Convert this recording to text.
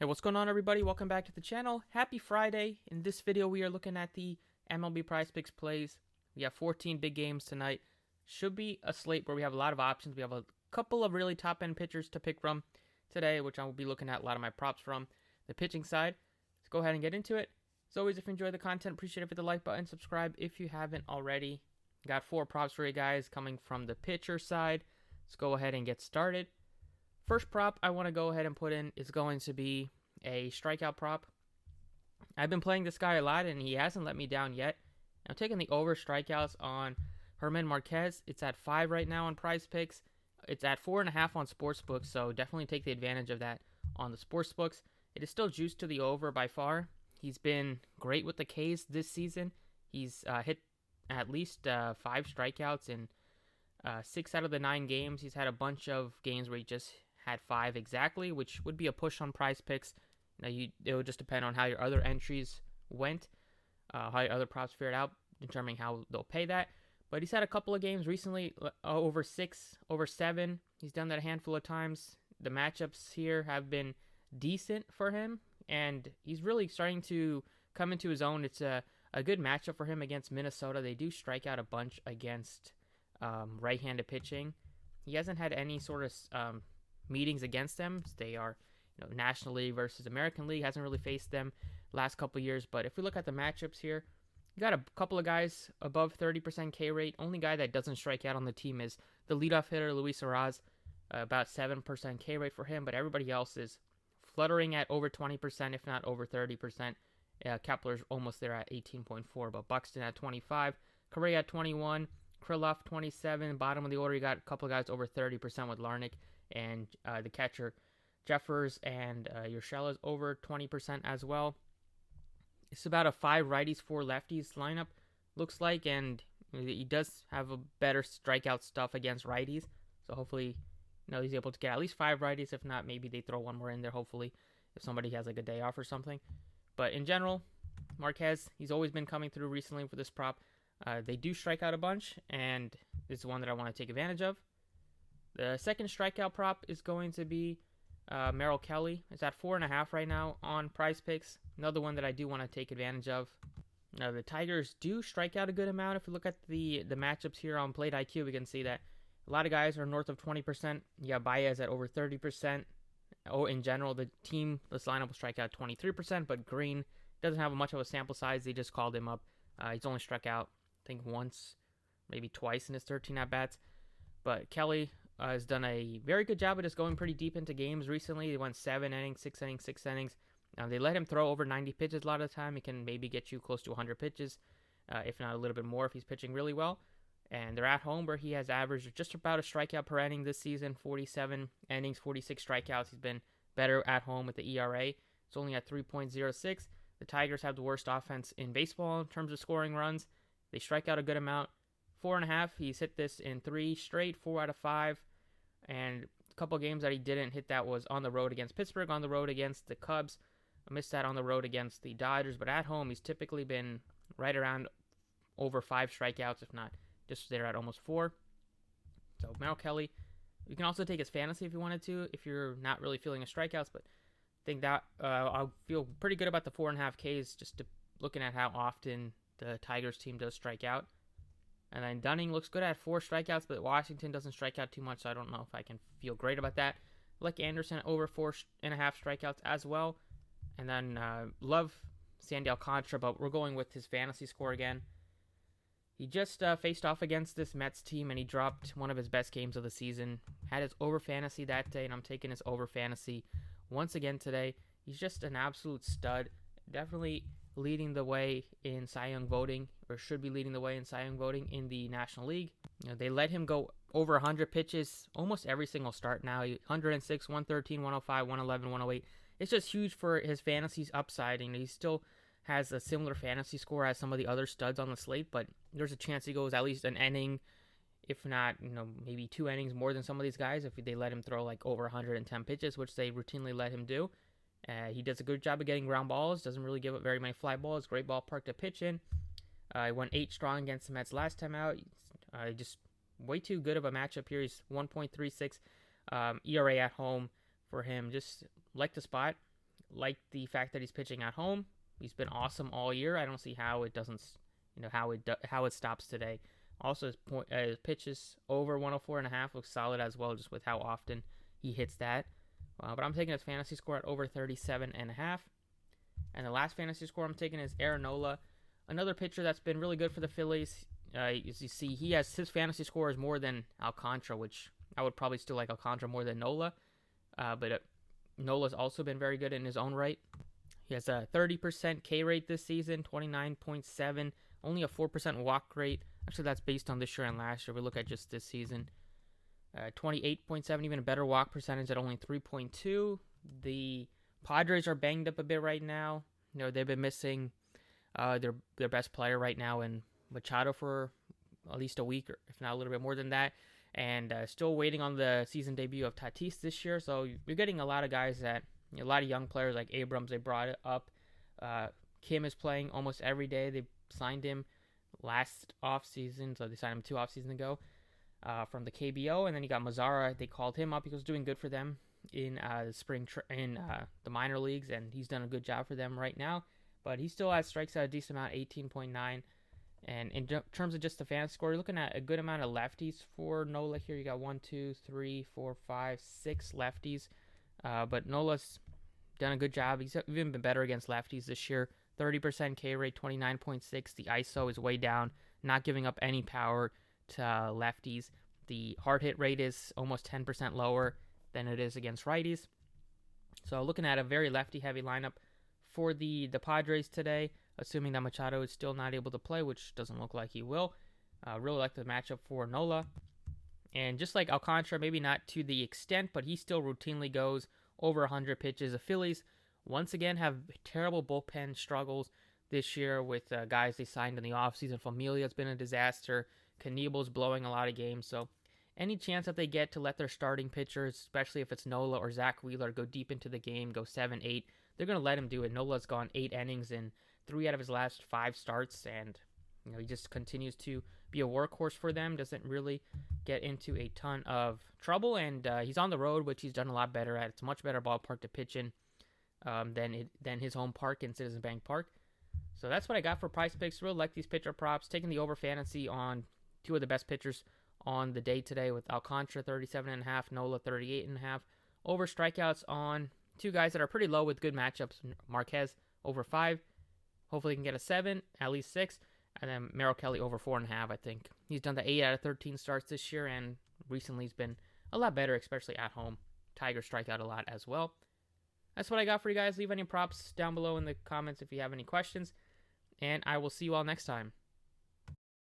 Hey, what's going on, everybody? Welcome back to the channel. Happy Friday. In this video, we are looking at the MLB PrizePicks plays. We have 14 big games tonight. Should be a slate where we have a lot of options. We have a couple of really top-end pitchers to pick from today, which I will be looking at a lot of my props from the pitching side. Let's go ahead and get into it. As always, if you enjoy the content, appreciate it. Hit the like button, subscribe if you haven't already. Got 4 props for you guys coming from the pitcher side. Let's go ahead and get started. First prop I want to go ahead and put in is going to be a strikeout prop. I've been playing this guy a lot, and he hasn't let me down yet. I'm taking the over strikeouts on Herman Marquez. It's at 5 right now on PrizePicks. It's at 4.5 on Sportsbooks, so definitely take the advantage of that on the Sportsbooks. It is still juiced to the over by far. He's been great with the K's this season. He's hit at least 5 strikeouts in 6 out of the 9 games. He's had a bunch of games where he just had 5 exactly, which would be a push on PrizePicks. Now, it would just depend on how your other entries went, how your other props fared out, determining how they'll pay that. But he's had a couple of games recently, over 6, over 7. He's done that a handful of times. The matchups here have been decent for him, and he's really starting to come into his own. It's a good matchup for him against Minnesota. They do strike out a bunch against right-handed pitching. He hasn't had any sort of meetings against them. They are, National League versus American League. Hasn't really faced them last couple of years. But if we look at the matchups here, you got a couple of guys above 30% K rate. Only guy that doesn't strike out on the team is the leadoff hitter, Luis Arraez, about 7% K rate for him. But everybody else is fluttering at over 20%, if not over 30%. Kepler's almost there at 18.4, but Buxton at 25, Correa at 21, Krylov 27. Bottom of the order, you got a couple of guys over 30% with Larnach, and the catcher Jeffers and Urshela's over 20% as well. It's about a 5 righties, 4 lefties lineup, looks like, and he does have a better strikeout stuff against righties. So hopefully, he's able to get at least 5 righties. If not, maybe they throw one more in there, hopefully, if somebody has like a day off or something. But in general, Marquez, he's always been coming through recently for this prop. They do strike out a bunch, and it's one that I want to take advantage of. The second strikeout prop is going to be Merrill Kelly. It's at 4.5 right now on PrizePicks. Another one that I do want to take advantage of. Now, the Tigers do strike out a good amount. If we look at the matchups here on Plate IQ, we can see that a lot of guys are north of 20%. You have Baez at over 30%. In general, this lineup will strike out 23%, but Green doesn't have much of a sample size. They just called him up. He's only struck out, I think, once, maybe twice in his 13 at-bats. But Kelly has done a very good job of just going pretty deep into games recently. He went 7 innings, 6 innings, 6 innings. They let him throw over 90 pitches a lot of the time. He can maybe get you close to 100 pitches, if not a little bit more if he's pitching really well. And they're at home, where he has averaged just about a strikeout per inning this season, 47 innings, 46 strikeouts. He's been better at home with the ERA. It's only at 3.06. The Tigers have the worst offense in baseball in terms of scoring runs. They strike out a good amount. 4.5, he's hit this in 3 straight, 4 out of 5. And a couple of games that he didn't hit that was on the road against Pittsburgh, on the road against the Cubs. I missed that on the road against the Dodgers. But at home, he's typically been right around over 5 strikeouts, if not just there at almost 4. So Merrill Kelly, you can also take his fantasy if you wanted to, if you're not really feeling his strikeouts. But I think that I'll feel pretty good about the 4.5 Ks, just looking at how often the Tigers team does strike out. And then Dunning looks good at 4 strikeouts, but Washington doesn't strike out too much, so I don't know if I can feel great about that. I like Anderson over 4.5 strikeouts as well. And then love Sandy Alcantara, but we're going with his fantasy score again. He just faced off against this Mets team, and he dropped one of his best games of the season. Had his over fantasy that day, and I'm taking his over fantasy once again today. He's just an absolute stud. Definitely leading the way in Cy Young voting, or should be leading the way in Cy Young voting in the National League. They let him go over 100 pitches almost every single start now. 106, 113, 105, 111, 108. It's just huge for his fantasy's upside, and he still has a similar fantasy score as some of the other studs on the slate, but there's a chance he goes at least an inning, if not, maybe 2 innings more than some of these guys if they let him throw like over 110 pitches, which they routinely let him do. He does a good job of getting ground balls, doesn't really give up very many fly balls, great ballpark to pitch in. He went 8 strong against the Mets last time out. Just way too good of a matchup here. He's 1.36 ERA at home for him. Just like the spot. like the fact that he's pitching at home. He's been awesome all year. I don't see how it doesn't, how it stops today. Also, his pitches over 104.5 looks solid as well, just with how often he hits that. But I'm taking his fantasy score at over 37.5. And the last fantasy score I'm taking is Nola, another pitcher that's been really good for the Phillies. As you see, his fantasy score is more than Alcantara, which I would probably still like Alcantara more than Nola. But Nola's also been very good in his own right. He has a 30% K rate this season, 29.7, only a 4% walk rate. Actually, that's based on this year and last year. We look at just this season. 28.7, even a better walk percentage at only 3.2. The Padres are banged up a bit right now. They've been missing their best player right now in Machado for at least a week, or if not a little bit more than that. And still waiting on the season debut of Tatis this year. So you're getting a lot of guys that, a lot of young players like Abrams, they brought it up. Kim is playing almost every day. They signed him last offseason, so they signed him 2 offseasons ago from the KBO. And then you got Mazzara. They called him up. He was doing good for them in the minor leagues, and he's done a good job for them right now. But he still has strikes out a decent amount, 18.9. And in terms of just the fantasy score, you're looking at a good amount of lefties for Nola here. You got 1, 2, 3, 4, 5, 6 lefties. But Nola's done a good job. He's even been better against lefties this year. 30% K rate, 29.6. The ISO is way down, not giving up any power to lefties. The hard hit rate is almost 10% lower than it is against righties. So looking at a very lefty-heavy lineup for the Padres today, assuming that Machado is still not able to play, which doesn't look like he will. Really like the matchup for Nola. And just like Alcantara, maybe not to the extent, but he still routinely goes over 100 pitches. The Phillies, once again, have terrible bullpen struggles this year with guys they signed in the offseason. Familia's been a disaster. Knebel's blowing a lot of games. So any chance that they get to let their starting pitchers, especially if it's Nola or Zach Wheeler, go deep into the game, go 7-8, they're going to let him do it. Nola's gone 8 innings in 3 out of his last 5 starts, and he just continues to be a workhorse for them. Doesn't really get into a ton of trouble, and he's on the road, which he's done a lot better at. It's a much better ballpark to pitch in than his home park in Citizens Bank Park. So that's what I got for PrizePicks. Really like these pitcher props. Taking the over fantasy on 2 of the best pitchers on the day today with Alcantara 37.5, Nola 38.5. Over strikeouts on 2 guys that are pretty low with good matchups. Marquez over 5. Hopefully he can get a 7, at least 6. And then Merrill Kelly over 4.5, I think. He's done the 8 out of 13 starts this year, and recently he's been a lot better, especially at home. Tigers strike out a lot as well. That's what I got for you guys. Leave any props down below in the comments if you have any questions. And I will see you all next time.